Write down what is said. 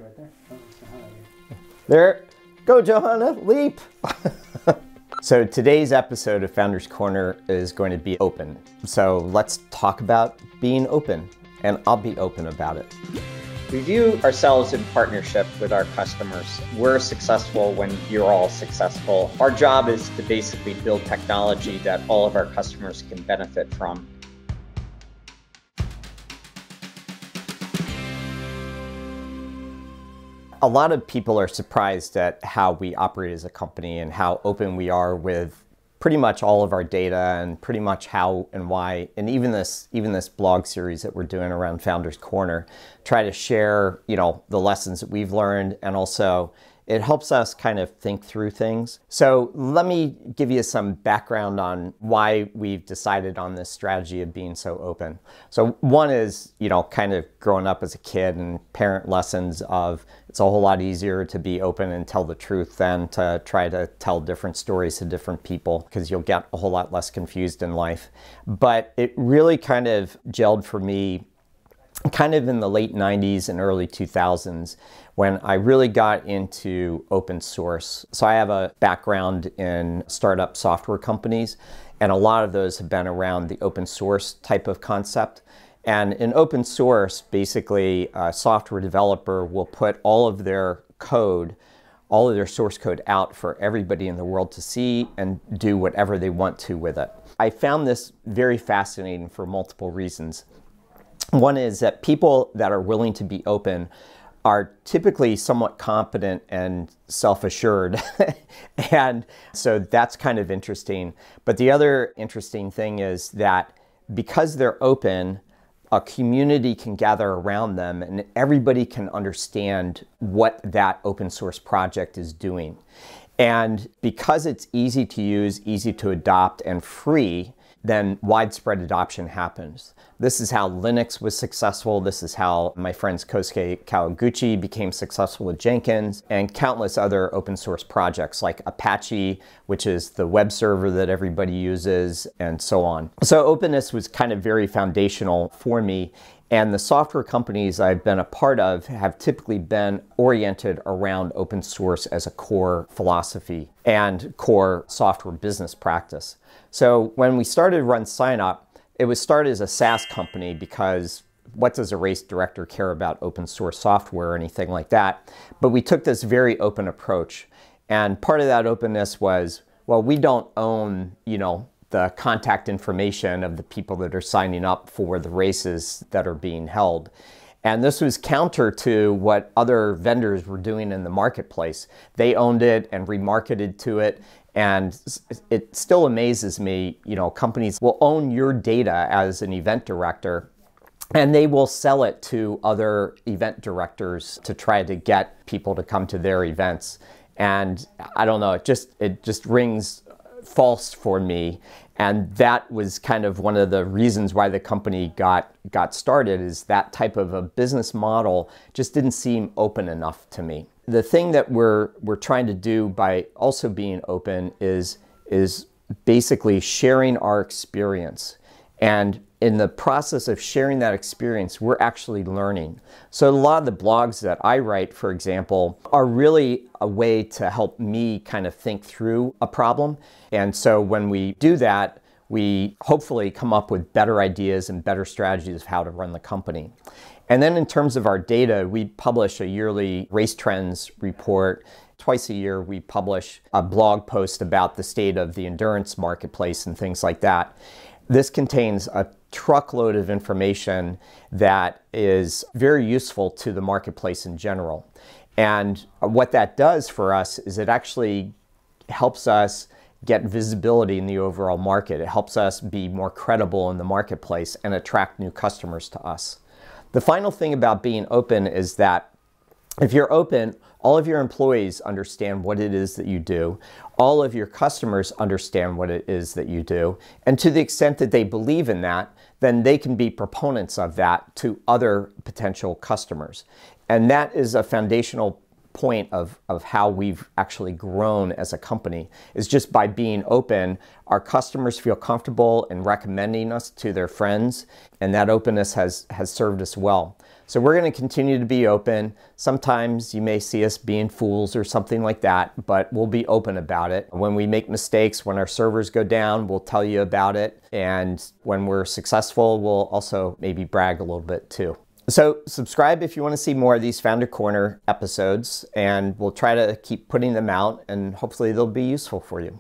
right there. Oh, so hi. There, go Johanna, leap! So today's episode of Founders Corner is going to be open. So let's talk about being open, and I'll be open about it. We view ourselves in partnership with our customers. We're successful when you're all successful. Our job is to basically build technology that all of our customers can benefit from. A lot of people are surprised at how we operate as a company and how open we are with pretty much all of our data and pretty much how and why, and even this blog series that we're doing around Founders Corner, try to share, the lessons that we've learned, and also it helps us kind of think through things. So let me give you some background on why we've decided on this strategy of being so open. So one is, kind of growing up as a kid and parent lessons of it's a whole lot easier to be open and tell the truth than to try to tell different stories to different people, because you'll get a whole lot less confused in life. But it really kind of gelled for me kind of in the late 90s and early 2000s when I really got into open source. So I have a background in startup software companies, and a lot of those have been around the open source type of concept. And in open source, basically a software developer will put all of their code, all of their source code out for everybody in the world to see and do whatever they want to with it. I found this very fascinating for multiple reasons. One is that people that are willing to be open are typically somewhat competent and self-assured. And so that's kind of interesting. But the other interesting thing is that because they're open, a community can gather around them and everybody can understand what that open source project is doing. And because it's easy to use, easy to adopt, and free, then widespread adoption happens. This is how Linux was successful. This is how my friends Kosuke Kawaguchi became successful with Jenkins, and countless other open source projects like Apache, which is the web server that everybody uses, and so on. So openness was kind of very foundational for me. And the software companies I've been a part of have typically been oriented around open source as a core philosophy and core software business practice. So when we started RunSignup, it was started as a SaaS company because what does a race director care about open source software or anything like that? But we took this very open approach. And part of that openness was, well, we don't own, the contact information of the people that are signing up for the races that are being held. And this was counter to what other vendors were doing in the marketplace. They owned it and remarketed to it. And it still amazes me, companies will own your data as an event director, and they will sell it to other event directors to try to get people to come to their events. And I don't know, it just rings false for me. And that was kind of one of the reasons why the company got started, is that type of a business model just didn't seem open enough to me. The thing that we're trying to do by also being open is basically sharing our experience. And in the process of sharing that experience, we're actually learning. So a lot of the blogs that I write, for example, are really a way to help me kind of think through a problem. And so when we do that, we hopefully come up with better ideas and better strategies of how to run the company. And then in terms of our data, we publish a yearly race trends report. Twice a year, we publish a blog post about the state of the endurance marketplace and things like that. This contains a truckload of information that is very useful to the marketplace in general. And what that does for us is it actually helps us get visibility in the overall market. It helps us be more credible in the marketplace and attract new customers to us. The final thing about being open is that if you're open, all of your employees understand what it is that you do. All of your customers understand what it is that you do. And to the extent that they believe in that, then they can be proponents of that to other potential customers. And that is a foundational point of how we've actually grown as a company, is just by being open. Our customers feel comfortable in recommending us to their friends, and that openness has served us well. So we're going to continue to be open. Sometimes you may see us being fools or something like that, but we'll be open about it. When we make mistakes, when our servers go down, we'll tell you about it. And when we're successful, we'll also maybe brag a little bit too. So subscribe if you want to see more of these Founder Corner episodes, and we'll try to keep putting them out, and hopefully they'll be useful for you.